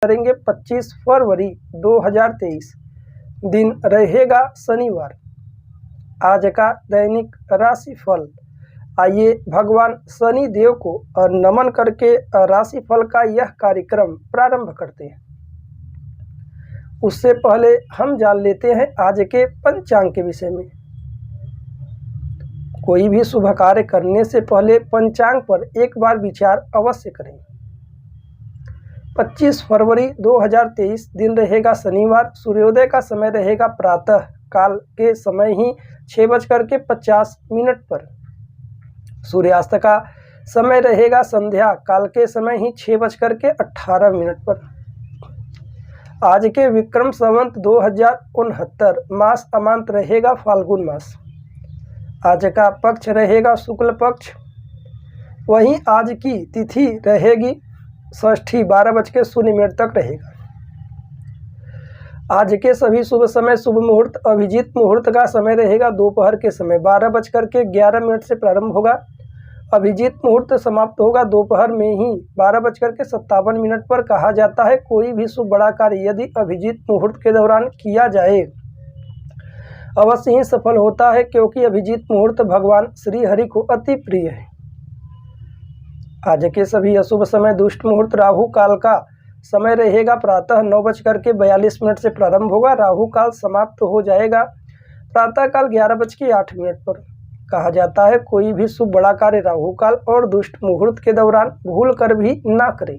करेंगे 25 फरवरी 2023, दिन रहेगा शनिवार। आज का दैनिक राशिफल। आइए भगवान शनि देव को नमन करके राशिफल का यह कार्यक्रम प्रारंभ करते हैं। उससे पहले हम जान लेते हैं आज के पंचांग के विषय में। कोई भी शुभ कार्य करने से पहले पंचांग पर एक बार विचार अवश्य करें। 25 फरवरी 2023 दिन रहेगा शनिवार। सूर्योदय का समय रहेगा प्रातः काल के समय ही 6:50 पर। सूर्यास्त का समय रहेगा संध्या काल के समय ही 6:18 पर। आज के विक्रम संवत 2069 मास अमांत रहेगा फाल्गुन मास। आज का पक्ष रहेगा शुक्ल पक्ष। वहीं आज की तिथि रहेगी षष्ठी 12:00 तक रहेगा। आज के सभी शुभ समय शुभ मुहूर्त अभिजीत मुहूर्त का समय रहेगा दोपहर के समय 12:11 से प्रारंभ होगा। अभिजीत मुहूर्त समाप्त होगा दोपहर में ही 12:57 पर। कहा जाता है कोई भी शुभ बड़ा कार्य यदि अभिजीत मुहूर्त के दौरान किया जाए अवश्य ही सफल होता है, क्योंकि अभिजीत मुहूर्त भगवान श्री हरि को अति प्रिय है। आज के सभी अशुभ समय दुष्ट मुहूर्त राहु काल का समय रहेगा प्रातः 9:42 से प्रारंभ होगा। राहु काल समाप्त हो जाएगा प्रातः काल 11:08 पर। कहा जाता है कोई भी शुभ बड़ा कार्य राहु काल और दुष्ट मुहूर्त के दौरान भूल कर भी ना करें।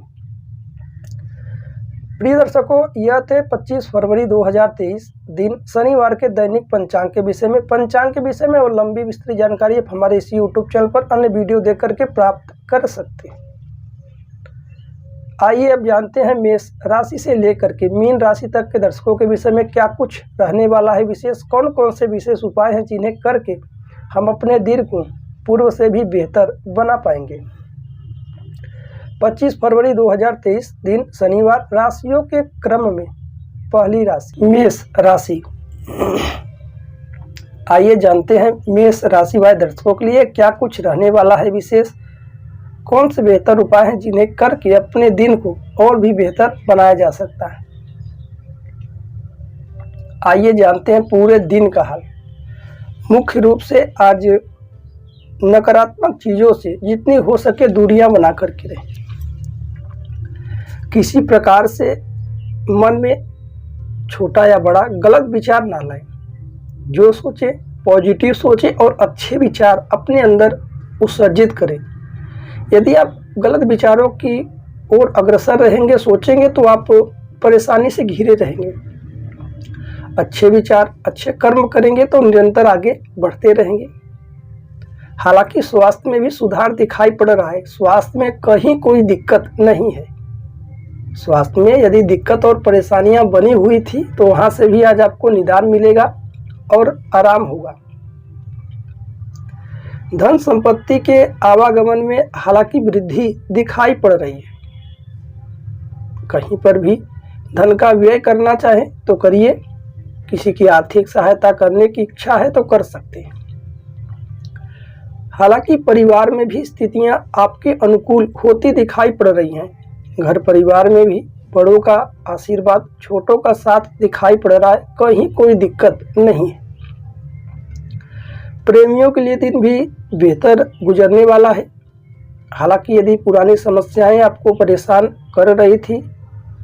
प्रिय दर्शकों, यह थे 25 फरवरी 2023 दिन शनिवार के दैनिक पंचांग के विषय में। पंचांग के विषय में और लंबी विस्तृत जानकारी आप हमारे इसी यूट्यूब चैनल पर अन्य वीडियो देख करके प्राप्त कर सकते हैं। आइए अब जानते हैं मेष राशि से लेकर के मीन राशि तक के दर्शकों के विषय में क्या कुछ रहने वाला है विशेष, कौन कौन से विशेष उपाय हैं जिन्हें करके हम अपने दिन को पूर्व से भी बेहतर बना पाएंगे। 25 फरवरी 2023 दिन शनिवार। राशियों के क्रम में पहली राशि मेष राशि। आइए जानते हैं मेष राशि वाले दर्शकों के लिए क्या कुछ रहने वाला है विशेष, कौन से बेहतर उपाय हैं जिन्हें करके अपने दिन को और भी बेहतर बनाया जा सकता है। आइए जानते हैं पूरे दिन का हाल। मुख्य रूप से आज नकारात्मक चीज़ों से जितनी हो सके दूरियां बना करके रहें। किसी प्रकार से मन में छोटा या बड़ा गलत विचार ना लाएं। जो सोचे पॉजिटिव सोचे और अच्छे विचार अपने अंदर उत्सर्जित करें। यदि आप गलत विचारों की ओर अग्रसर रहेंगे सोचेंगे तो आप परेशानी से घिरे रहेंगे। अच्छे विचार अच्छे कर्म करेंगे तो निरंतर आगे बढ़ते रहेंगे। हालांकि स्वास्थ्य में भी सुधार दिखाई पड़ रहा है। स्वास्थ्य में कहीं कोई दिक्कत नहीं है। स्वास्थ्य में यदि दिक्कत और परेशानियां बनी हुई थी तो वहां से भी आज आपको निदान मिलेगा और आराम होगा। धन संपत्ति के आवागमन में हालांकि वृद्धि दिखाई पड़ रही है। कहीं पर भी धन का व्यय करना चाहे तो करिए। किसी की आर्थिक सहायता करने की इच्छा है तो कर सकते हैं। हालांकि परिवार में भी स्थितियां आपके अनुकूल होती दिखाई पड़ रही हैं। घर परिवार में भी बड़ों का आशीर्वाद छोटों का साथ दिखाई पड़ रहा है। कहीं कोई दिक्कत नहीं है। प्रेमियों के लिए दिन भी बेहतर गुजरने वाला है। हालांकि यदि पुरानी समस्याएं आपको परेशान कर रही थी,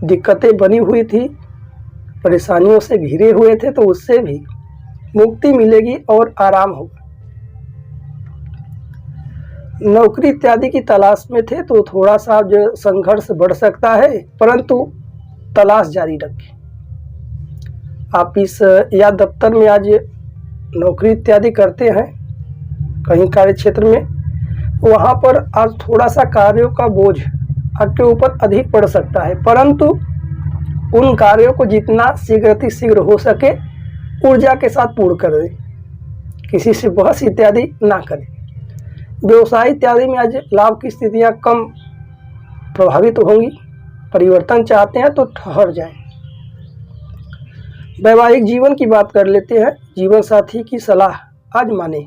दिक्कतें बनी हुई थी, परेशानियों से घिरे हुए थे तो उससे भी मुक्ति मिलेगी और आराम होगा। नौकरी इत्यादि की तलाश में थे तो थोड़ा सा जो संघर्ष बढ़ सकता है, परंतु तलाश जारी रखें। ऑफिस या दफ्तर में आज नौकरी इत्यादि करते हैं कहीं कार्य क्षेत्र में, वहाँ पर आज थोड़ा सा कार्यों का बोझ आपके ऊपर अधिक पड़ सकता है, परंतु उन कार्यों को जितना शीघ्र हो सके ऊर्जा के साथ पूर्ण कर दें। किसी से बहस इत्यादि ना करें। व्यवसाय इत्यादि में आज लाभ की स्थितियां कम प्रभावित होंगी। परिवर्तन चाहते हैं तो ठहर जाएं। वैवाहिक जीवन की बात कर लेते हैं। जीवन साथी की सलाह आज माने।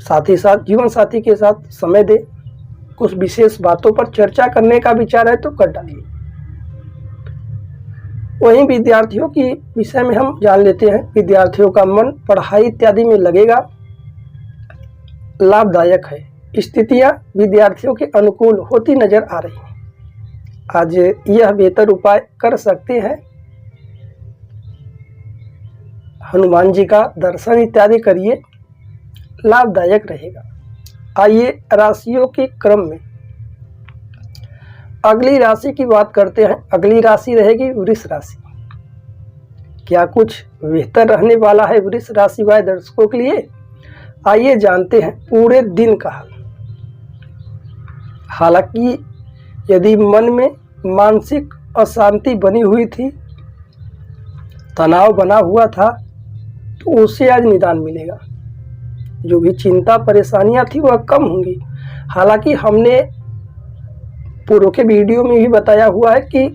साथ ही साथ जीवन साथी के साथ समय दें। कुछ विशेष बातों पर चर्चा करने का विचार है तो कर डालिए। वहीं विद्यार्थियों की विषय में हम जान लेते हैं। विद्यार्थियों का मन पढ़ाई इत्यादि में लगेगा, लाभदायक है। स्थितियां विद्यार्थियों के अनुकूल होती नजर आ रही हैं। आज यह बेहतर उपाय कर सकते हैं। हनुमान जी का दर्शन इत्यादि करिए, लाभदायक रहेगा। आइए राशियों के क्रम में अगली राशि की बात करते हैं। अगली राशि रहेगी वृष राशि। क्या कुछ बेहतर रहने वाला है वृष राशि वाले दर्शकों के लिए? आइए जानते हैं पूरे दिन का हाल। हालांकि यदि मन में मानसिक अशांति बनी हुई थी, तनाव बना हुआ था, तो उससे आज निदान मिलेगा। जो भी चिंता परेशानियां थी वह कम होंगी। हालांकि हमने पूर्व के वीडियो में भी बताया हुआ है कि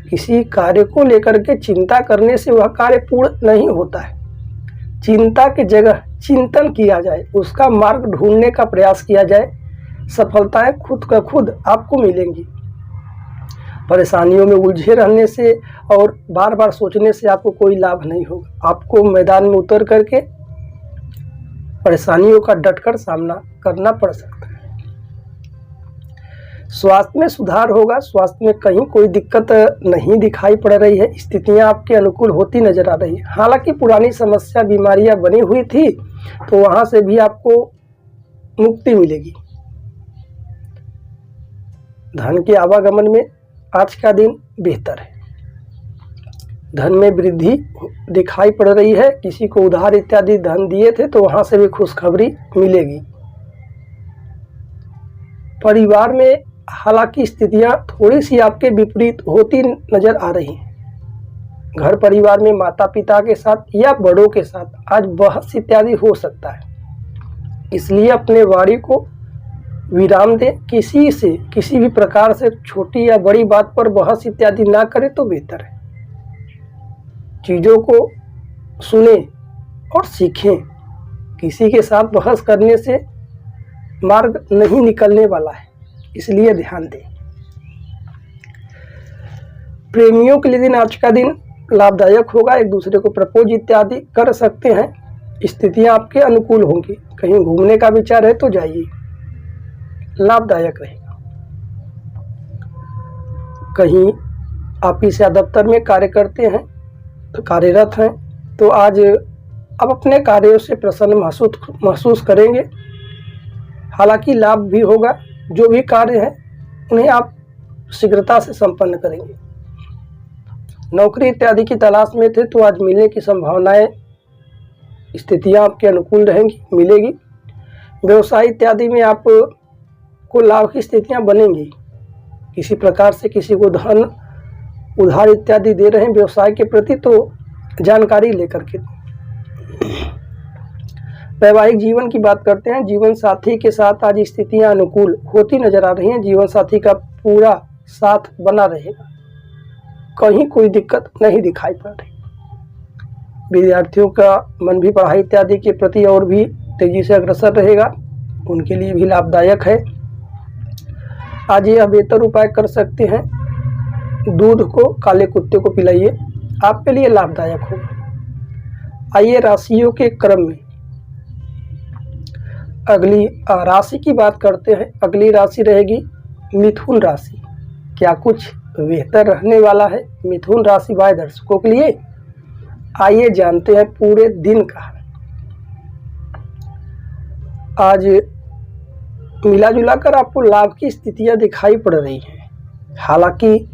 किसी कार्य को लेकर के चिंता करने से वह कार्य पूर्ण नहीं होता है। चिंता की जगह चिंतन किया जाए, उसका मार्ग ढूंढने का प्रयास किया जाए, सफलताएं खुद का खुद आपको मिलेंगी। परेशानियों में उलझे रहने से और बार बार सोचने से आपको कोई लाभ नहीं होगा। आपको मैदान में उतर करके परेशानियों का डटकर सामना करना पड़ सकता है। स्वास्थ्य में सुधार होगा। स्वास्थ्य में कहीं कोई दिक्कत नहीं दिखाई पड़ रही है। स्थितियां आपके अनुकूल होती नजर आ रही है। हालांकि पुरानी समस्या बीमारियां बनी हुई थी, तो वहां से भी आपको मुक्ति मिलेगी। धन के आवागमन में आज का दिन बेहतर है। धन में वृद्धि दिखाई पड़ रही है। किसी को उधार इत्यादि धन दिए थे तो वहां से भी खुशखबरी मिलेगी। परिवार में हालांकि स्थितियां थोड़ी सी आपके विपरीत होती नजर आ रही हैं। घर परिवार में माता पिता के साथ या बड़ों के साथ आज बहस इत्यादि हो सकता है। इसलिए अपने वाणी को विराम दें। किसी से किसी भी प्रकार से छोटी या बड़ी बात पर बहस इत्यादि ना करें तो बेहतर है। चीज़ों को सुने और सीखें। किसी के साथ बहस करने से मार्ग नहीं निकलने वाला है, इसलिए ध्यान दें। प्रेमियों के लिए दिन आज का दिन लाभदायक होगा। एक दूसरे को प्रपोज इत्यादि कर सकते हैं। स्थितियां आपके अनुकूल होंगी। कहीं घूमने का विचार है तो जाइए, लाभदायक रहेगा। कहीं ऑफिस या दफ्तर में कार्य करते हैं तो कार्यरत हैं तो आज अब अपने कार्यों से प्रसन्न महसूस करेंगे। हालांकि लाभ भी होगा। जो भी कार्य है उन्हें आप शीघ्रता से संपन्न करेंगे। नौकरी इत्यादि की तलाश में थे तो आज मिलने की संभावनाएं, स्थितियां आपके अनुकूल रहेंगी, मिलेगी। व्यवसाय इत्यादि में आप को लाभ की स्थितियां बनेंगी। किसी प्रकार से किसी को धन उधार इत्यादि दे रहे हैं व्यवसाय के प्रति, तो जानकारी लेकर के। वैवाहिक जीवन की बात करते हैं। जीवन साथी के साथ आज स्थितियां अनुकूल होती नजर आ रही हैं। जीवन साथी का पूरा साथ बना रहेगा। कहीं कोई दिक्कत नहीं दिखाई पड़ रही। विद्यार्थियों का मन भी पढ़ाई इत्यादि के प्रति और भी तेजी से अग्रसर रहेगा। उनके लिए भी लाभदायक है। आज यह बेहतर उपाय कर सकते हैं। दूध को काले कुत्ते को पिलाइए, आपके लिए लाभदायक होगा। आइए राशियों के क्रम में अगली राशि की बात करते हैं। अगली राशि रहेगी मिथुन राशि। क्या कुछ बेहतर रहने वाला है मिथुन राशि वाले दर्शकों के लिए? आइए जानते हैं पूरे दिन का। आज मिला जुला कर आपको लाभ की स्थितियां दिखाई पड़ रही हैं। हालांकि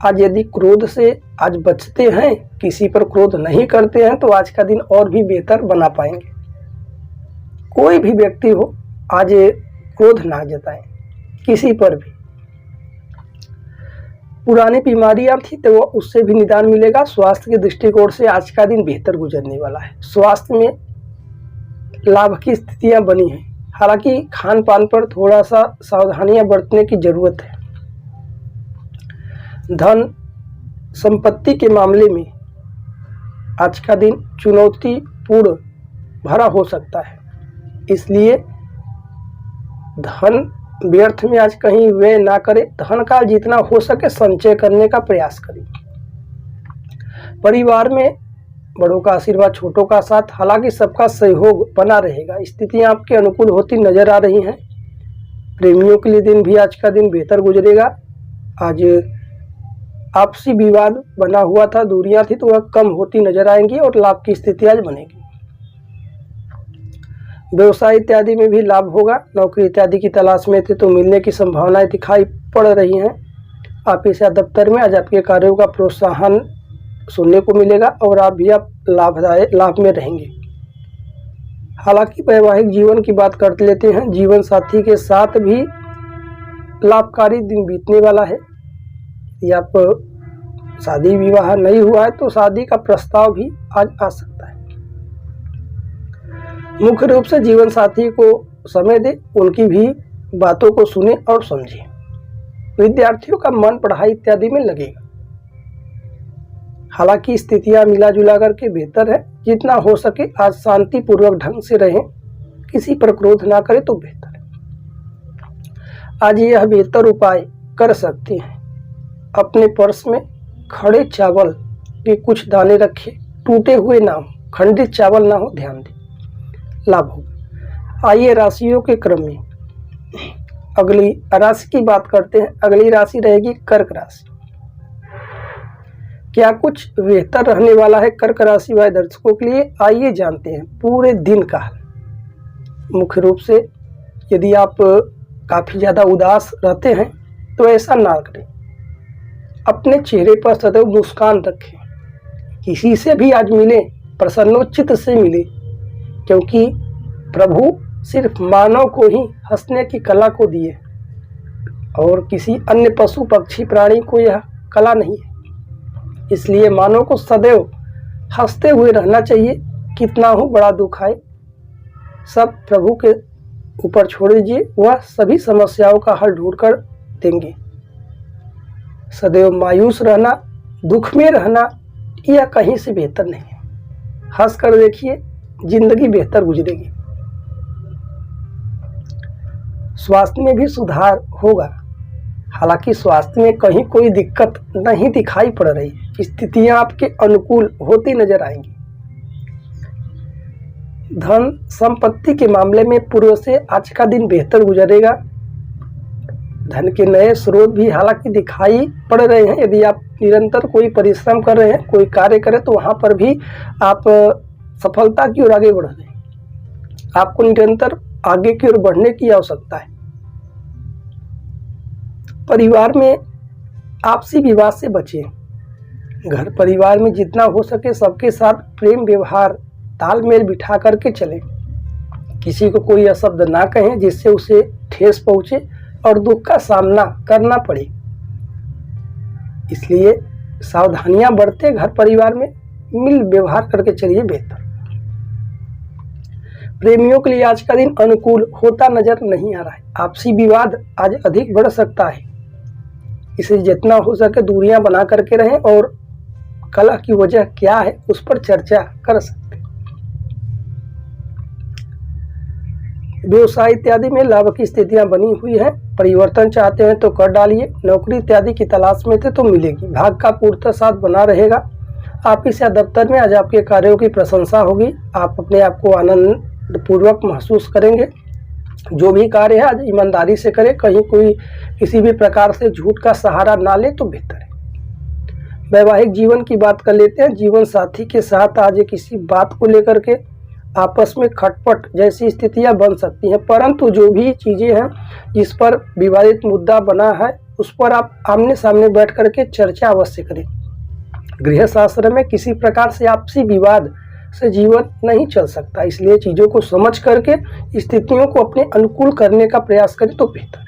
आज यदि क्रोध से आज बचते हैं, किसी पर क्रोध नहीं करते हैं, तो आज का दिन और भी बेहतर बना पाएंगे। कोई भी व्यक्ति हो, आज क्रोध ना जताएं किसी पर भी। पुरानी बीमारियां थी तो उससे भी निदान मिलेगा। स्वास्थ्य के दृष्टिकोण से आज का दिन बेहतर गुजरने वाला है। स्वास्थ्य में लाभ की स्थितियां बनी हैं। हालांकि खान पान पर थोड़ा सा सावधानियां बरतने की जरूरत है। धन संपत्ति के मामले में आज का दिन चुनौतीपूर्ण भरा हो सकता है। इसलिए धन व्यर्थ में आज कहीं व्यय ना करें। धन का जितना हो सके संचय करने का प्रयास करें। परिवार में बड़ों का आशीर्वाद, छोटों का साथ, हालांकि सबका सहयोग बना रहेगा। स्थितियां आपके अनुकूल होती नजर आ रही हैं। प्रेमियों के लिए दिन भी आज का दिन बेहतर गुजरेगा। आज आपसी विवाद बना हुआ था, दूरियां थी, तो वह कम होती नजर आएंगी और लाभ की स्थिति आज बनेगी। व्यवसाय इत्यादि में भी लाभ होगा। नौकरी इत्यादि की तलाश में थे तो मिलने की संभावनाएं दिखाई पड़ रही हैं। ऑफिस या दफ्तर में आज आपके कार्यों का प्रोत्साहन सुनने को मिलेगा और आप भी लाभ में रहेंगे। हालांकि वैवाहिक जीवन की बात कर लेते हैं। जीवन साथी के साथ भी लाभकारी दिन बीतने वाला है। यदि आप शादी विवाह नहीं हुआ है तो शादी का प्रस्ताव भी आज आ सकता है। मुख्य रूप से जीवन साथी को समय दें, उनकी भी बातों को सुने और समझें। विद्यार्थियों का मन पढ़ाई इत्यादि में लगेगा। हालांकि स्थितियां मिला जुला करके बेहतर है। जितना हो सके आज शांतिपूर्वक ढंग से रहें, किसी पर क्रोध ना करें तो बेहतर है। आज यह बेहतर उपाय कर सकते हैं। अपने पर्स में खड़े चावल के कुछ दाने रखें, टूटे हुए ना हो, खंडित चावल ना हो, ध्यान दें, लाभ होगा। आइए राशियों के क्रम में अगली राशि की बात करते हैं। अगली राशि रहेगी कर्क राशि। क्या कुछ बेहतर रहने वाला है कर्क राशि वाले दर्शकों के लिए? आइए जानते हैं पूरे दिन का हाल। मुख्य रूप से यदि आप काफ़ी ज़्यादा उदास रहते हैं तो ऐसा ना करें। अपने चेहरे पर सदैव मुस्कान रखें। किसी से भी आज मिले, प्रसन्नोचित से मिले, क्योंकि प्रभु सिर्फ मानव को ही हंसने की कला को दिए और किसी अन्य पशु पक्षी प्राणी को यह कला नहीं है। इसलिए मानव को सदैव हंसते हुए रहना चाहिए। कितना हो बड़ा दुख आए, सब प्रभु के ऊपर छोड़ दीजिए, वह सभी समस्याओं का हल ढूंढ कर देंगे। सदैव मायूस रहना, दुख में रहना, यह कहीं से बेहतर नहीं है। हंस कर देखिए, जिंदगी बेहतर गुजरेगी। स्वास्थ्य में भी सुधार होगा। हालांकि स्वास्थ्य में कहीं कोई दिक्कत नहीं दिखाई पड़ रही। स्थितियां आपके अनुकूल होती नजर आएंगी। धन संपत्ति के मामले में पूर्व से आज का दिन बेहतर गुजरेगा। धन के नए स्रोत भी हालांकि दिखाई पड़ रहे हैं। यदि आप निरंतर कोई परिश्रम कर रहे हैं, कोई कार्य करें, तो वहां पर भी आप सफलता की ओर आगे बढ़ रहे हैं। आपको निरंतर आगे की ओर बढ़ने की आवश्यकता है। परिवार में आपसी विवाद से बचें। घर परिवार में जितना हो सके सबके साथ प्रेम व्यवहार तालमेल बिठा करके चलें। किसी को कोई अशब्द ना कहें जिससे उसे ठेस पहुंचे और दुख का सामना करना पड़े। इसलिए सावधानियां बरतें। घर परिवार में मिल व्यवहार करके चलिए, बेहतर। प्रेमियों के लिए आज का दिन अनुकूल होता नजर नहीं आ रहा है। आपसी विवाद आज अधिक बढ़ सकता है। इसे जितना हो सके दूरियां बना करके रहें और कलह की वजह क्या है उस पर चर्चा कर सकते हैं। व्यवसाय इत्यादि में लाभ की स्थितियां बनी हुई है। परिवर्तन चाहते हैं तो कर डालिए। नौकरी इत्यादि की तलाश में थे तो मिलेगी। भाग का पूर्णतः साथ बना रहेगा। ऑफिस या दफ्तर में आज आपके कार्यों की प्रशंसा होगी। आप अपने आप को आनंद पूर्वक महसूस करेंगे। जो भी कार्य है आज ईमानदारी से करें। कहीं कोई किसी भी प्रकार से झूठ का सहारा ना ले तो बेहतर है। वैवाहिक जीवन की बात कर लेते हैं। जीवन साथी के साथ आज किसी बात को लेकर के आपस में खटपट जैसी स्थितियां बन सकती हैं, परंतु जो भी चीज़ें हैं जिस पर विवादित मुद्दा बना है उस पर आप आमने सामने बैठ करके चर्चा अवश्य करें। गृह शास्त्र में किसी प्रकार से आपसी विवाद से जीवन नहीं चल सकता। इसलिए चीज़ों को समझ करके स्थितियों को अपने अनुकूल करने का प्रयास करें तो बेहतर है।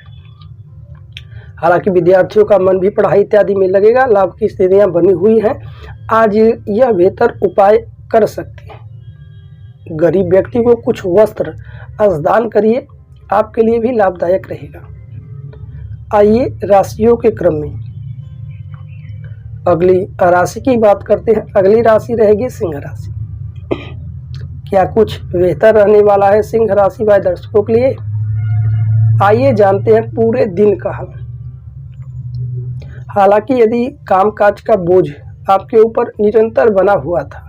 हालांकि विद्यार्थियों का मन भी पढ़ाई इत्यादि में लगेगा। लाभ की स्थितियां बनी हुई हैं। आज यह बेहतर उपाय कर सकते हैं। गरीब व्यक्ति को कुछ वस्त्र दान करिए, आपके लिए भी लाभदायक रहेगा। आइए राशियों के क्रम में अगली राशि की बात करते हैं। अगली राशि रहेगी सिंह राशि। क्या कुछ बेहतर रहने वाला है सिंह राशि वाले दर्शकों के लिए? आइए जानते हैं पूरे दिन का हाल। हालांकि यदि कामकाज का बोझ आपके ऊपर निरंतर बना हुआ था,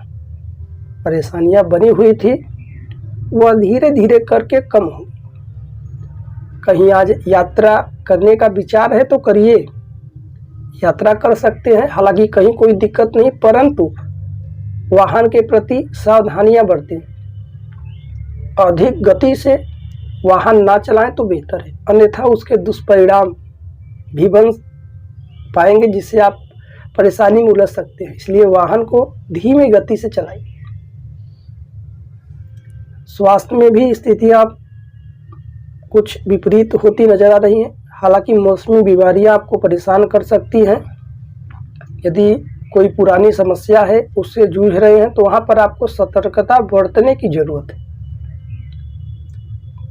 परेशानियां बनी हुई थी, वह धीरे धीरे करके कम होगी। कहीं आज यात्रा करने का विचार है तो करिए, यात्रा कर सकते हैं। हालांकि कहीं कोई दिक्कत नहीं, परंतु वाहन के प्रति सावधानियां बरतें। अधिक गति से वाहन ना चलाएं तो बेहतर है, अन्यथा उसके दुष्परिणाम भी बन पाएंगे जिससे आप परेशानी में उलझ सकते हैं। इसलिए वाहन को धीमी गति से चलाइए। स्वास्थ्य में भी स्थितियां कुछ विपरीत होती नजर आ रही हैं। हालांकि मौसमी बीमारियां आपको परेशान कर सकती हैं। यदि कोई पुरानी समस्या है, उससे जूझ रहे हैं, तो वहां पर आपको सतर्कता बरतने की जरूरत है।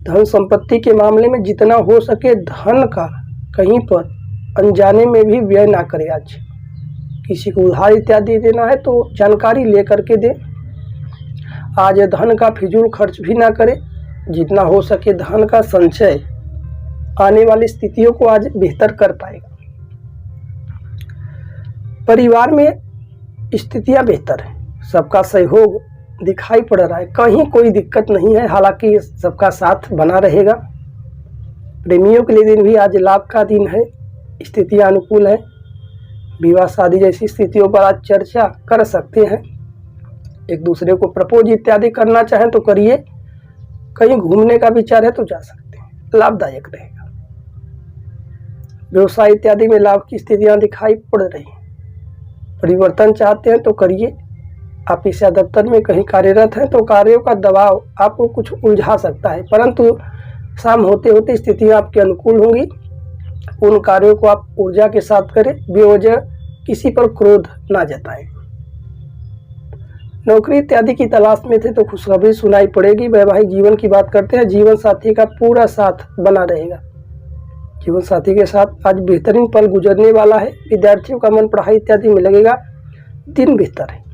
धन संपत्ति के मामले में जितना हो सके धन का कहीं पर अनजाने में भी व्यय ना करें। आज किसी को उधार इत्यादि देना है तो जानकारी लेकर के दें। आज धन का फिजूल खर्च भी ना करें। जितना हो सके धन का संचय आने वाली स्थितियों को आज बेहतर कर पाएगा। परिवार में स्थितियां बेहतर है, सबका सहयोग दिखाई पड़ रहा है, कहीं कोई दिक्कत नहीं है। हालांकि सबका साथ बना रहेगा। प्रेमियों के लिए दिन भी आज लाभ का दिन है, स्थितियां अनुकूल है। विवाह शादी जैसी स्थितियों पर आज चर्चा कर सकते हैं। एक दूसरे को प्रपोज इत्यादि करना चाहें तो करिए। कहीं घूमने का विचार है तो जा सकते हैं, लाभदायक रहेगा। व्यवसाय इत्यादि में लाभ की स्थितियां दिखाई पड़ रही हैं। परिवर्तन चाहते हैं तो करिए। ऑफिस या दफ्तर में कहीं कार्यरत हैं तो कार्यों का दबाव आपको कुछ उलझा सकता है, परंतु शाम होते होते स्थितियां आपके अनुकूल होंगी। उन कार्यों को आप ऊर्जा के साथ करें, बेवजह किसी पर क्रोध ना जताएं। नौकरी इत्यादि की तलाश में थे तो खुशखबरी सुनाई पड़ेगी। वैवाहिक जीवन की बात करते हैं, जीवन साथी का पूरा साथ बना रहेगा। जीवन साथी के साथ आज बेहतरीन पल गुजरने वाला है। विद्यार्थियों का मन पढ़ाई इत्यादि में लगेगा। दिन बेहतर है।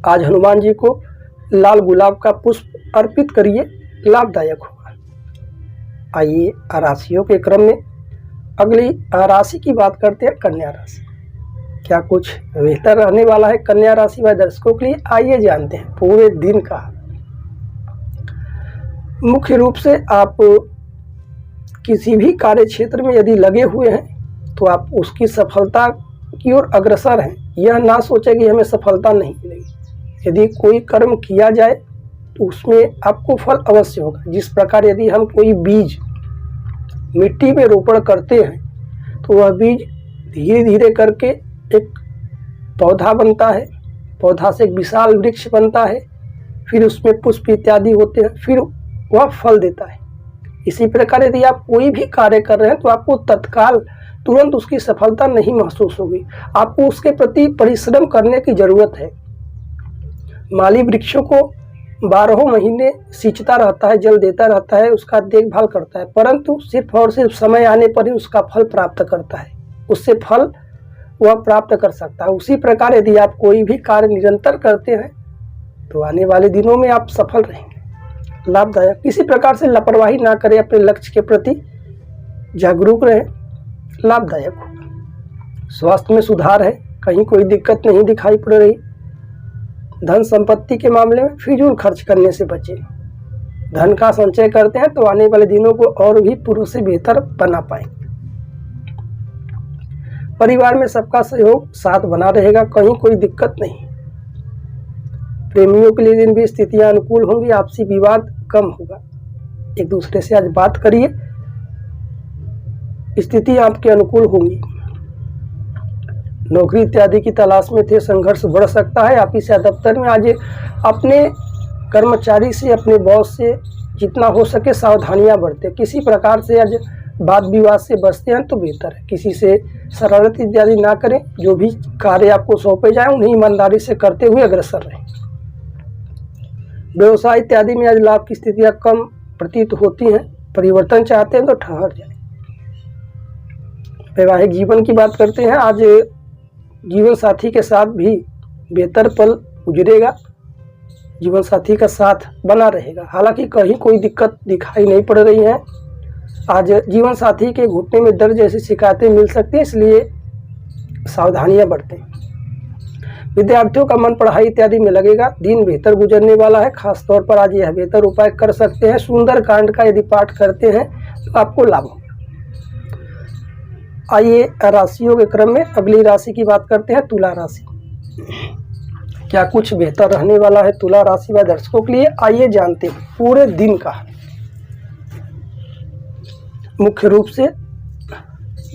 आज हनुमान जी को लाल गुलाब का पुष्प अर्पित करिए, लाभदायक होगा। आइए राशियों के क्रम में अगली राशि की बात करते हैं, कन्या राशि। क्या कुछ बेहतर रहने वाला है कन्या राशि वाले दर्शकों के लिए? आइए जानते हैं पूरे दिन का। मुख्य रूप से आप किसी भी कार्य क्षेत्र में यदि लगे हुए हैं तो आप उसकी सफलता की ओर अग्रसर हैं। यह ना सोचें कि हमें सफलता नहीं मिलेगी। यदि कोई कर्म किया जाए तो उसमें आपको फल अवश्य होगा। जिस प्रकार यदि हम कोई बीज मिट्टी में रोपण करते हैं तो वह बीज धीरे धीरे करके एक पौधा बनता है, पौधा से एक विशाल वृक्ष बनता है, फिर उसमें पुष्प इत्यादि होते हैं, फिर वह फल देता है। इसी प्रकार यदि आप कोई भी कार्य कर रहे हैं तो आपको तत्काल तुरंत उसकी सफलता नहीं महसूस होगी। आपको उसके प्रति परिश्रम करने की जरूरत है। माली वृक्षों को 12 महीने सींचता रहता है, जल देता रहता है, उसका देखभाल करता है, परंतु सिर्फ और सिर्फ समय आने पर ही उसका फल प्राप्त करता है। उससे फल वह प्राप्त कर सकता है। उसी प्रकार यदि आप कोई भी कार्य निरंतर करते हैं तो आने वाले दिनों में आप सफल रहेंगे, लाभदायक। किसी प्रकार से लापरवाही ना करें, अपने लक्ष्य के प्रति जागरूक रहें, लाभदायक होगा। स्वास्थ्य में सुधार है, कहीं कोई दिक्कत नहीं दिखाई पड़ रही। धन संपत्ति के मामले में फिजूल खर्च करने से बचें। धन का संचय करते हैं तो आने वाले दिनों को और भी पूर्व से बेहतर बना पाएंगे। परिवार में सबका सहयोग साथ बना रहेगा, कहीं कोई दिक्कत नहीं। प्रेमियों के लिए दिन भी स्थितियां अनुकूल होंगी, आपसी विवाद कम होगा। एक दूसरे से आज बात करिए, स्थिति आपके अनुकूल होंगी। नौकरी इत्यादि की तलाश में थे, संघर्ष बढ़ सकता है। ऑफिस या दफ्तर में आज अपने कर्मचारी से, अपने बॉस से जितना हो सके सावधानियां बरतें। किसी प्रकार से आज वाद विवाद से बचते हैं तो बेहतर है। किसी से शरारत इत्यादि ना करें। जो भी कार्य आपको सौंपे जाए उन्हें ईमानदारी से करते हुए अग्रसर रहें। व्यवसाय इत्यादि में आज लाभ की स्थितियां कम प्रतीत होती हैं। परिवर्तन चाहते हैं तो ठहर जाए। वैवाहिक जीवन की बात करते हैं, आज जीवन साथी के साथ भी बेहतर पल गुजरेगा। जीवन साथी का साथ बना रहेगा। हालांकि कहीं कोई दिक्कत दिखाई नहीं पड़ रही है। आज जीवन साथी के घुटने में दर्द जैसी शिकायतें मिल सकती हैं, इसलिए सावधानियां बरतें। विद्यार्थियों का मन पढ़ाई इत्यादि में लगेगा, दिन बेहतर गुजरने वाला है। खास तौर पर आज यह बेहतर उपाय कर सकते हैं, सुंदर कांड का यदि पाठ करते हैं तो आपको लाभ हो। आइए राशियों के क्रम में अगली राशि की बात करते हैं, तुला राशि। क्या कुछ बेहतर रहने वाला है तुला राशि वाले दर्शकों के लिए? आइए जानते हैं पूरे दिन का। मुख्य रूप से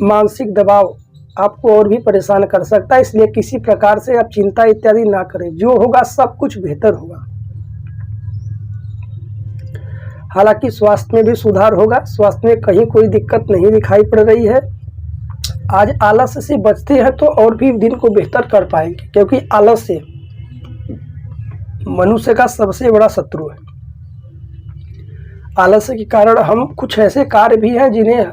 मानसिक दबाव आपको और भी परेशान कर सकता है, इसलिए किसी प्रकार से आप चिंता इत्यादि ना करें। जो होगा सब कुछ बेहतर होगा। हालांकि स्वास्थ्य में भी सुधार होगा, स्वास्थ्य में कहीं कोई दिक्कत नहीं दिखाई पड़ रही है। आज आलस्य से बचते हैं तो और भी दिन को बेहतर कर पाएंगे, क्योंकि आलस्य मनुष्य का सबसे बड़ा शत्रु है। आलस्य के कारण हम कुछ ऐसे कार्य भी हैं जिन्हें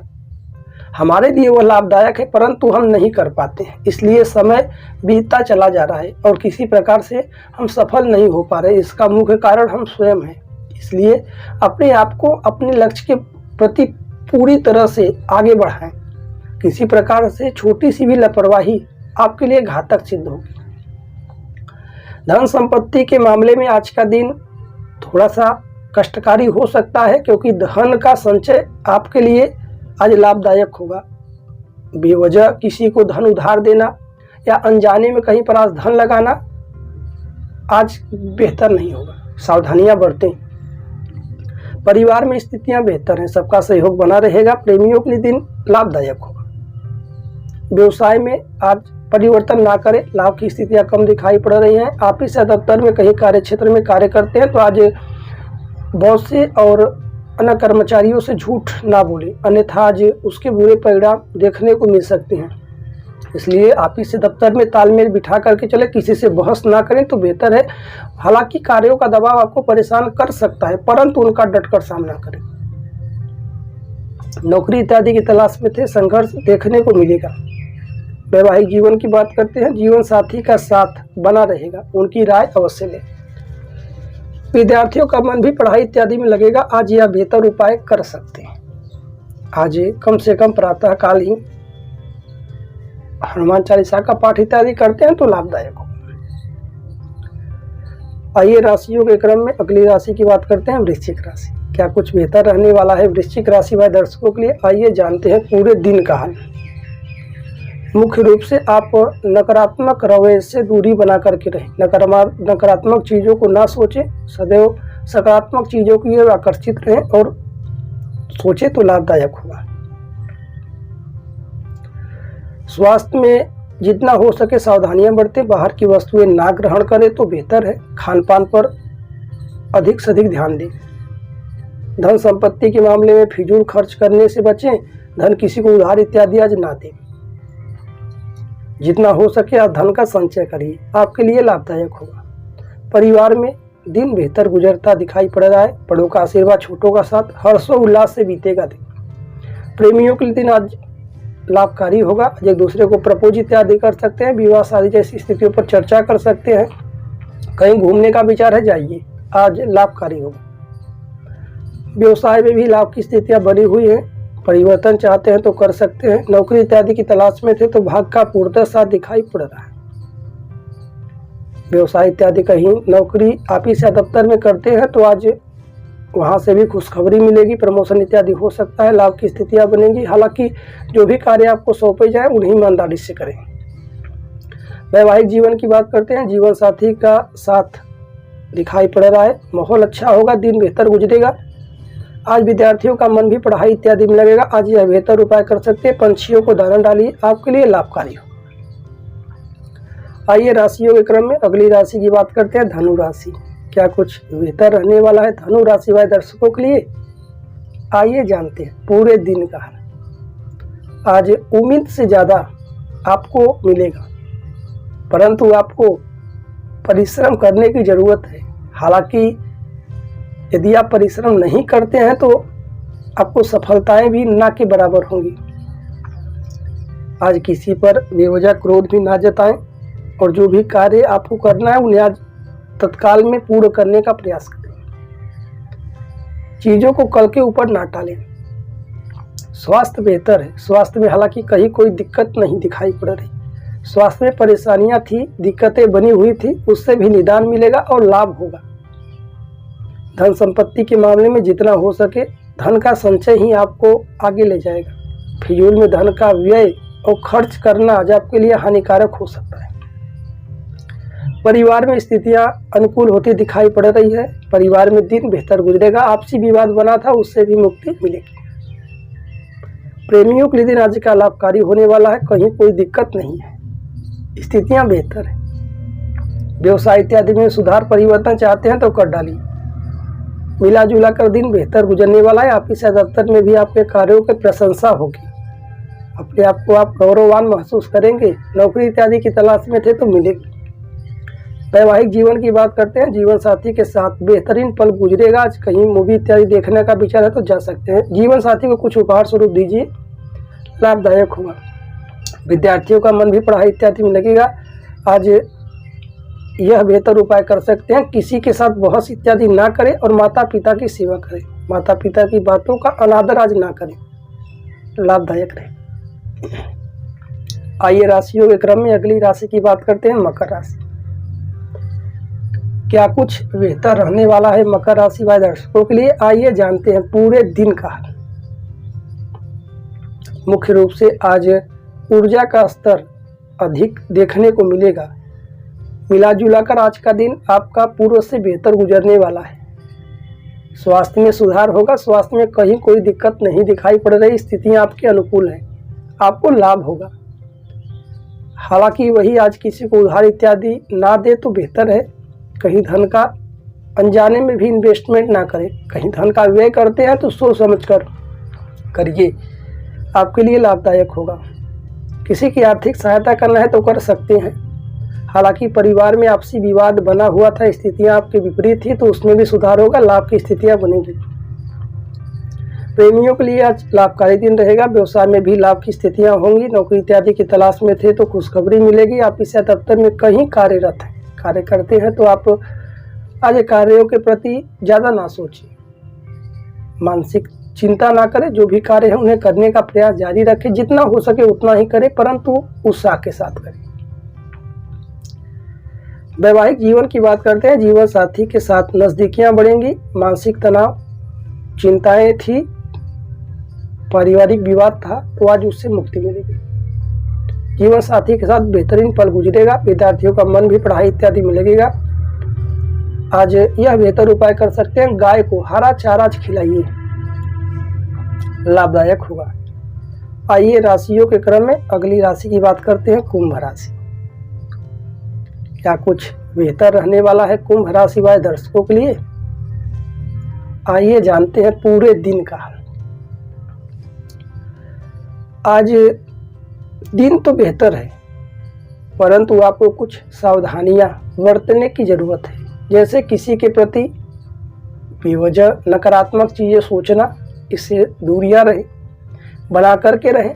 हमारे लिए वो लाभदायक है, परंतु हम नहीं कर पाते हैं। इसलिए समय बीतता चला जा रहा है और किसी प्रकार से हम सफल नहीं हो पा रहे। इसका मुख्य कारण हम स्वयं हैं। इसलिए अपने आप को अपने लक्ष्य के प्रति पूरी तरह से आगे बढ़ाएं। किसी प्रकार से छोटी सी भी लापरवाही आपके लिए घातक सिद्ध होगी। धन संपत्ति के मामले में आज का दिन थोड़ा सा कष्टकारी हो सकता है, क्योंकि धन का संचय आपके लिए आज लाभदायक होगा। बेवजह किसी को धन उधार देना या अनजाने में कहीं पर आज धन लगाना आज बेहतर नहीं होगा। सावधानियां बरतें। परिवार में स्थितियां बेहतर हैं, सबका सहयोग बना रहेगा। प्रेमियों के लिए दिन लाभदायक होगा। व्यवसाय में आज परिवर्तन ना करें, लाभ की स्थितियां कम दिखाई पड़ रही हैं। ऑफिस या दफ्तर में कहीं कार्य क्षेत्र में कार्य करते हैं तो आज बॉस से और अन्य कर्मचारियों से झूठ ना बोले, अन्यथा आज उसके बुरे परिणाम देखने को मिल सकते हैं। इसलिए ऑफिस से दफ्तर में तालमेल बिठा करके चले, किसी से बहस ना करें तो बेहतर है। हालांकि कार्यों का दबाव आपको परेशान कर सकता है, परंतु उनका डटकर सामना करें। नौकरी इत्यादि की तलाश में थे, संघर्ष देखने को मिलेगा। वैवाहिक जीवन की बात करते हैं, जीवन साथी का साथ बना रहेगा, उनकी राय अवश्य लें। विद्यार्थियों का मन भी पढ़ाई इत्यादि में लगेगा, आज यह बेहतर उपाय कर सकते हैं। आज कम से कम प्रातः काल ही हनुमान चालीसा का पाठ इत्यादि करते हैं तो लाभदायक हो। आइए राशियों के क्रम में अगली राशि की बात करते हैं, वृश्चिक राशि। क्या कुछ बेहतर रहने वाला है वृश्चिक राशि वाले दर्शकों के लिए? आइए जानते हैं पूरे दिन का हाल। मुख्य रूप से आप नकारात्मक रवैये से दूरी बना करके रहें। नकारात्मक चीज़ों को ना सोचें, सदैव सकारात्मक चीज़ों की ओर आकर्षित रहें और सोचें तो लाभदायक होगा। स्वास्थ्य में जितना हो सके सावधानियां बरतें। बाहर की वस्तुएं ना ग्रहण करें तो बेहतर है। खान पान पर अधिक से अधिक ध्यान दें। धन संपत्ति के मामले में फिजूल खर्च करने से बचें। धन किसी को उधार इत्यादि आज ना दें। जितना हो सके आप धन का संचय करिए, आपके लिए लाभदायक होगा। परिवार में दिन बेहतर गुजरता दिखाई पड़ रहा है। बड़ों का आशीर्वाद, छोटों का साथ हर्षोल्लास से बीतेगा दिन। प्रेमियों के लिए दिन आज लाभकारी होगा। एक दूसरे को प्रपोज इत्यादि कर सकते हैं। विवाह शादी जैसी स्थितियों पर चर्चा कर सकते हैं। कहीं घूमने का विचार है, जाइए, आज लाभकारी होगा। व्यवसाय में भी लाभ की स्थितियां बनी हुई हैं। परिवर्तन चाहते हैं तो कर सकते हैं। नौकरी इत्यादि की तलाश में थे तो भाग का पूर्णतः साथ दिखाई पड़ रहा है। व्यवसाय इत्यादि कहीं नौकरी ऑफिस या दफ्तर में करते हैं तो आज वहां से भी खुशखबरी मिलेगी। प्रमोशन इत्यादि हो सकता है। लाभ की स्थितियां बनेंगी। हालांकि जो भी कार्य आपको सौंपे जाए उन्हें ईमानदारी से करें। वैवाहिक जीवन की बात करते हैं, जीवन साथी का साथ दिखाई पड़ रहा है। माहौल अच्छा होगा, दिन बेहतर गुजरेगा। आज विद्यार्थियों का मन भी पढ़ाई इत्यादि में लगेगा। आज यह बेहतर उपाय कर सकते हैं। पंछियों को दाना डालिए, आपके लिए लाभकारी हो। आइए राशियों के क्रम में अगली राशि की बात करते हैं, धनु राशि। क्या कुछ बेहतर रहने वाला है धनु राशि वाले दर्शकों के लिए? आइए जानते हैं पूरे दिन का हाल। आज उम्मीद से ज़्यादा आपको मिलेगा, परंतु आपको परिश्रम करने की ज़रूरत है। हालांकि यदि आप परिश्रम नहीं करते हैं तो आपको सफलताएं भी ना के बराबर होंगी। आज किसी पर बेवजह क्रोध भी ना जताएं और जो भी कार्य आपको करना है उन्हें आज तत्काल में पूर्ण करने का प्रयास करें। चीज़ों को कल के ऊपर ना टालें। स्वास्थ्य बेहतर है। स्वास्थ्य में हालांकि कहीं कोई दिक्कत नहीं दिखाई पड़ रही। स्वास्थ्य में परेशानियां थी, दिक्कतें बनी हुई थी, उससे भी निदान मिलेगा और लाभ होगा। धन संपत्ति के मामले में जितना हो सके धन का संचय ही आपको आगे ले जाएगा। फिजूल में धन का व्यय और खर्च करना आज आपके लिए हानिकारक हो सकता है। परिवार में स्थितियां अनुकूल होती दिखाई पड़ रही है। परिवार में दिन बेहतर गुजरेगा। आपसी विवाद बना था, उससे भी मुक्ति मिलेगी। प्रेमियों के लिए दिन आज का लाभकारी होने वाला है। कहीं कोई दिक्कत नहीं है, स्थितियां बेहतर है। व्यवसाय इत्यादि में सुधार परिवर्तन चाहते हैं तो कर डालिए। मिला जुला कर दिन बेहतर गुजरने वाला है। ऑफिस या दफ्तर में भी आपके कार्यों की प्रशंसा होगी। अपने आप को आप गौरववान महसूस करेंगे। नौकरी इत्यादि की तलाश में थे तो मिलेगी। वैवाहिक जीवन की बात करते हैं। जीवन साथी के साथ बेहतरीन पल गुजरेगा। आज कहीं मूवी इत्यादि देखने का विचार है तो जा सकते हैं। जीवन साथी को कुछ उपहार स्वरूप दीजिए, लाभदायक होगा। विद्यार्थियों का मन भी पढ़ाई इत्यादि में लगेगा। आज यह बेहतर उपाय कर सकते हैं, किसी के साथ बहस इत्यादि ना करें और माता पिता की सेवा करें। माता पिता की बातों का अनादर आज ना करें, लाभदायक रहे। आइए राशियों के क्रम में अगली राशि की बात करते हैं, मकर राशि। क्या कुछ बेहतर रहने वाला है मकर राशि वाले दर्शकों के लिए? आइए जानते हैं पूरे दिन का हाल। मुख्य रूप से आज ऊर्जा का स्तर अधिक देखने को मिलेगा। मिला जुला कर आज का दिन आपका पूर्व से बेहतर गुजरने वाला है। स्वास्थ्य में सुधार होगा। स्वास्थ्य में कहीं कोई दिक्कत नहीं दिखाई पड़ रही। स्थितियां आपके अनुकूल हैं, आपको लाभ होगा। हालांकि वही आज किसी को उधार इत्यादि ना दे तो बेहतर है। कहीं धन का अनजाने में भी इन्वेस्टमेंट ना करें। कहीं धन का व्यय करते हैं तो सोच समझ कर करिए, आपके लिए लाभदायक होगा। किसी की आर्थिक सहायता करना है तो कर सकते हैं। हालांकि परिवार में आपसी विवाद बना हुआ था, स्थितियां आपके विपरीत थी तो उसमें भी सुधार होगा। लाभ की स्थितियां बनेगी। प्रेमियों के लिए आज लाभकारी दिन रहेगा। व्यवसाय में भी लाभ की स्थितियां होंगी। नौकरी इत्यादि की तलाश में थे तो खुशखबरी मिलेगी। ऑफिस या दफ्तर में कहीं कार्यरत है, कार्य करते हैं तो आप आज कार्यों के प्रति ज़्यादा ना सोचिए, मानसिक चिंता ना करें। जो भी कार्य है उन्हें करने का प्रयास जारी रखें। जितना हो सके उतना ही करें, परंतु उत्साह के साथ करें। वैवाहिक जीवन की बात करते हैं। जीवन साथी के साथ नज़दीकियां बढ़ेंगी। मानसिक तनाव, चिंताएं थी, पारिवारिक विवाद था तो आज उससे मुक्ति मिलेगी। जीवन साथी के साथ बेहतरीन पल गुजरेगा। विद्यार्थियों का मन भी पढ़ाई इत्यादि में लगेगा। आज यह बेहतर उपाय कर सकते हैं, गाय को हरा चारा खिलाइए, लाभदायक होगा। आइए राशियों के क्रम में अगली राशि की बात करते हैं, कुंभ राशि। क्या कुछ बेहतर रहने वाला है कुंभ राशि वाले दर्शकों के लिए? आइए जानते हैं पूरे दिन का हाल। आज दिन तो बेहतर है, परंतु आपको कुछ सावधानियां बरतने की जरूरत है। जैसे किसी के प्रति बेवजह नकारात्मक चीज़ें सोचना, इससे दूरियां रहे, बना करके रहें।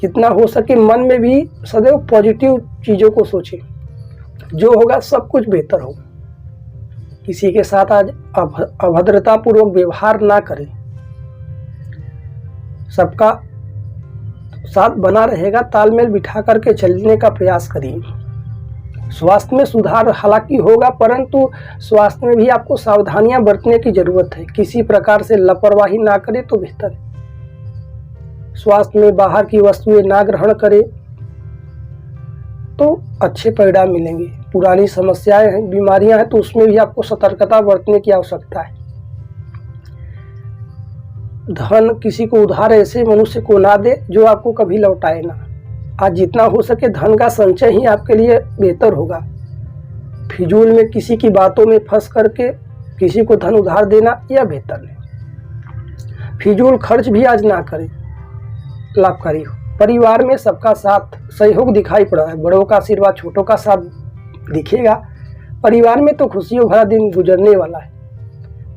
जितना हो सके मन में भी सदैव पॉजिटिव चीज़ों को सोचें। जो होगा सब कुछ बेहतर होगा। किसी के साथ आज अभद्रतापूर्वक व्यवहार ना करें। सबका साथ बना रहेगा, तालमेल बिठा करके चलने का प्रयास करिए। स्वास्थ्य में सुधार हालांकि होगा, परंतु स्वास्थ्य में भी आपको सावधानियां बरतने की जरूरत है। किसी प्रकार से लापरवाही ना करें तो बेहतर है। स्वास्थ्य में बाहर की वस्तुएं ना ग्रहण करें तो अच्छे परिणाम मिलेंगे। पुरानी समस्याएं हैं, बीमारियां हैं तो उसमें भी आपको सतर्कता बरतने की आवश्यकता है। धन किसी को उधार ऐसे मनुष्य को ना दे जो आपको कभी लौटाए ना। आज जितना हो सके धन का संचय ही आपके लिए बेहतर होगा। फिजूल में किसी की बातों में फंस करके किसी को धन उधार देना यह बेहतर नहीं। फिजूल खर्च भी आज ना करें, लाभकारी हो। परिवार में सबका साथ सहयोग दिखाई पड़ रहा है। बड़ों का आशीर्वाद छोटों का साथ दिखेगा। परिवार में तो खुशियों भरा दिन गुजरने वाला है।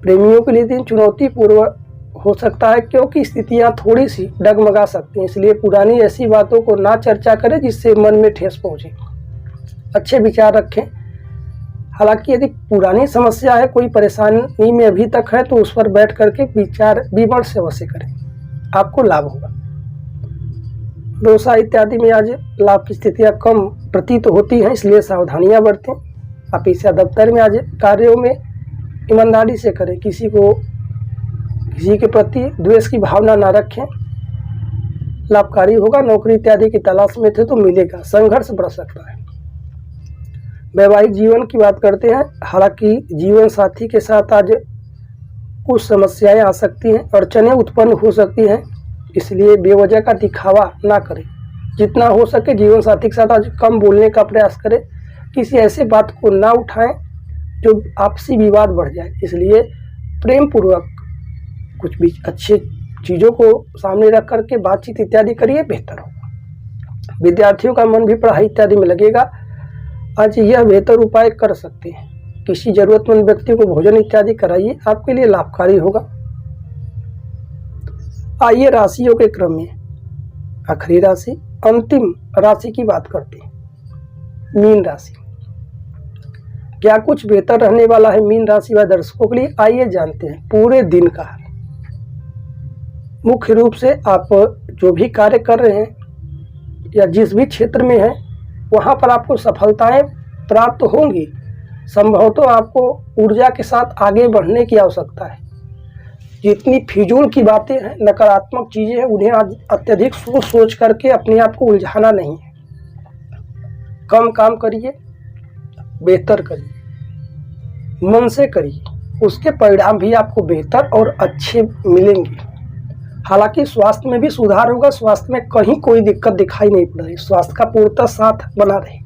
प्रेमियों के लिए दिन चुनौतीपूर्ण हो सकता है, क्योंकि स्थितियां थोड़ी सी डगमगा सकती हैं। इसलिए पुरानी ऐसी बातों को ना चर्चा करें जिससे मन में ठेस पहुंचे। अच्छे विचार रखें। हालांकि यदि पुरानी समस्या है, कोई परेशानी में अभी तक है, तो उस पर बैठ करके विचार विमर्श अवश्य करें। आपको लाभ होगा। व्यवसाय इत्यादि में आज लाभ की स्थितियाँ कम प्रतीत होती हैं, इसलिए सावधानियाँ बरतें। ऑफिस या दफ्तर में आज कार्यों में ईमानदारी से करें, किसी के प्रति द्वेष की भावना ना रखें, लाभकारी होगा। नौकरी इत्यादि की तलाश में थे तो मिलेगा, संघर्ष बढ़ सकता है। वैवाहिक जीवन की बात करते हैं, हालांकि जीवन साथी के साथ आज कुछ समस्याएं आ सकती हैं, अड़चनें उत्पन्न हो सकती हैं, इसलिए बेवजह का दिखावा ना करें। जितना हो सके जीवन साथी के साथ आज कम बोलने का प्रयास करें, किसी ऐसे बात को ना उठाएं जो आपसी विवाद बढ़ जाए, इसलिए प्रेम पूर्वक कुछ भी अच्छे चीज़ों को सामने रख करके बातचीत इत्यादि करिए, बेहतर होगा। विद्यार्थियों का मन भी पढ़ाई इत्यादि में लगेगा। आज यह बेहतर उपाय कर सकते हैं, किसी जरूरतमंद व्यक्ति को भोजन इत्यादि कराइए, आपके लिए लाभकारी होगा। आइए राशियों के क्रम में आखिरी राशि, अंतिम राशि की बात करते हैं, मीन राशि। क्या कुछ बेहतर रहने वाला है मीन राशि वाले दर्शकों के लिए? आइए जानते हैं पूरे दिन का। मुख्य रूप से आप जो भी कार्य कर रहे हैं या जिस भी क्षेत्र में हैं, वहाँ पर आपको सफलताएं प्राप्त होंगी। संभवतः आपको ऊर्जा के साथ आगे बढ़ने की आवश्यकता है। जितनी फिजूल की बातें हैं, नकारात्मक चीज़ें हैं, उन्हें आज अत्यधिक सोच करके अपने आप को उलझाना नहीं है। कम काम करिए, बेहतर करिए, मन से करिए, उसके परिणाम भी आपको बेहतर और अच्छे मिलेंगे। हालांकि स्वास्थ्य में भी सुधार होगा, स्वास्थ्य में कहीं कोई दिक्कत दिखाई नहीं पड़ रही, स्वास्थ्य का पूर्णतः साथ बना रहेगा।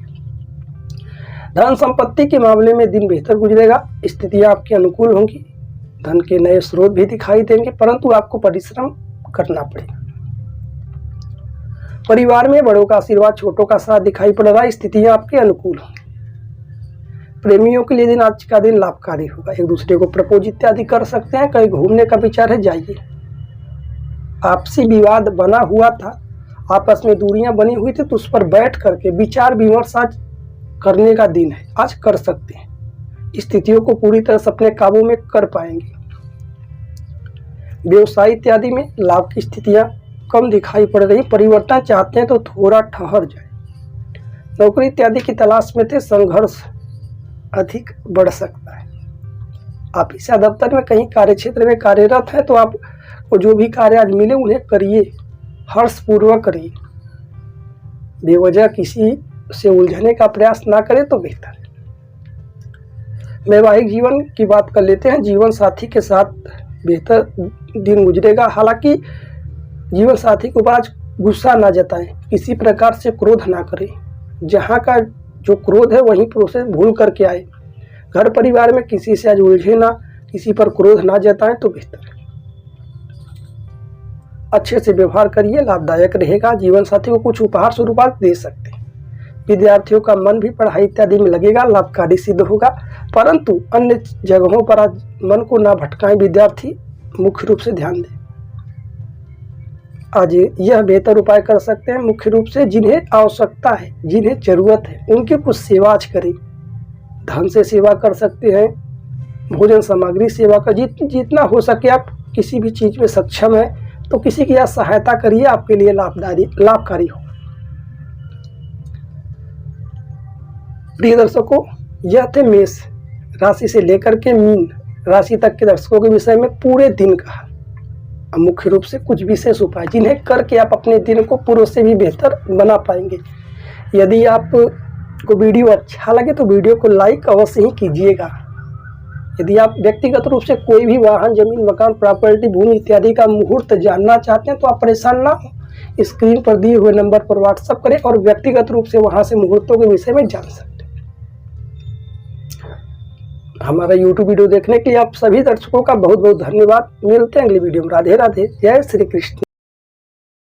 धन संपत्ति के मामले में दिन बेहतर गुजरेगा, स्थितियां आपके अनुकूल होंगी, धन के नए स्रोत भी दिखाई देंगे, परंतु आपको परिश्रम करना पड़ेगा। परिवार में बड़ों का आशीर्वाद, छोटों का साथ दिखाई पड़ रहा है, स्थितियां आपके अनुकूल होंगी। प्रेमियों के लिए दिन आज का दिन लाभकारी होगा, एक दूसरे को प्रपोज इत्यादि कर सकते हैं। कहीं घूमने का विचार है, जाइए। आपसी विवाद बना हुआ था, आपस में दूरियां बनी हुई थी, तो उस पर बैठ करके विचार विमर्श आज करने का दिन है, आज कर सकते हैं। स्थितियों को पूरी तरह से अपने काबू में कर पाएंगे। व्यवसाय इत्यादि में लाभ की स्थितियां कम दिखाई पड़ रही, परिवर्तन चाहते हैं तो थोड़ा ठहर जाए। नौकरी इत्यादि की तलाश में थे, संघर्ष अधिक बढ़ सकता है। ऑफिस या दफ्तर में कहीं कार्य क्षेत्र में कार्यरत है तो आप जो भी कार्य आज मिले उन्हें करिए, हर्षपूर्वक करिए, बेवजह किसी से उलझने का प्रयास ना करें तो बेहतर है। वैवाहिक जीवन की बात कर लेते हैं, जीवन साथी के साथ बेहतर दिन गुजरेगा। हालांकि जीवन साथी के ऊपर आज गुस्सा ना जताएं, किसी प्रकार से क्रोध ना करें, जहाँ का जो क्रोध है वहीं पर उसे भूल करके आए। घर परिवार में किसी से आज उलझे ना, किसी पर क्रोध ना जताएं तो बेहतर है। अच्छे से व्यवहार करिए, लाभदायक रहेगा। जीवन साथी को कुछ उपहार स्वरूप दे सकते हैं। विद्यार्थियों का मन भी पढ़ाई इत्यादि में लगेगा, लाभकारी सिद्ध होगा, परंतु अन्य जगहों पर आज मन को ना भटकाएं। विद्यार्थी मुख्य रूप से ध्यान दें। आज यह बेहतर उपाय कर सकते हैं, मुख्य रूप से जिन्हें आवश्यकता है, जिन्हें जरूरत है, उनकी कुछ सेवा आज करें। धन से सेवा कर सकते हैं, भोजन सामग्री सेवा का जितना हो सके आप किसी भी चीज़ में सक्षम है तो किसी की आज सहायता करिए, आपके लिए लाभकारी हो। प्रिय दर्शकों, यह थे मेष राशि से लेकर के मीन राशि तक के दर्शकों के विषय में पूरे दिन का मुख्य रूप से कुछ विशेष उपाय, जिन्हें करके आप अपने दिन को पूर्व से भी बेहतर बना पाएंगे। यदि आपको वीडियो अच्छा लगे तो वीडियो को लाइक अवश्य ही कीजिएगा। यदि आप व्यक्तिगत रूप से कोई भी वाहन, जमीन, मकान, प्रॉपर्टी, भूमि इत्यादि का मुहूर्त जानना चाहते हैं तो आप परेशान ना हो, स्क्रीन पर दिए हुए नंबर पर व्हाट्सएप करें और व्यक्तिगत रूप से वहां से मुहूर्तों के विषय में जान सकते हैं। हमारा YouTube वीडियो देखने के लिए आप सभी दर्शकों का बहुत बहुत धन्यवाद। मिलते हैं अगली वीडियो में। राधे राधे, जय श्री कृष्ण।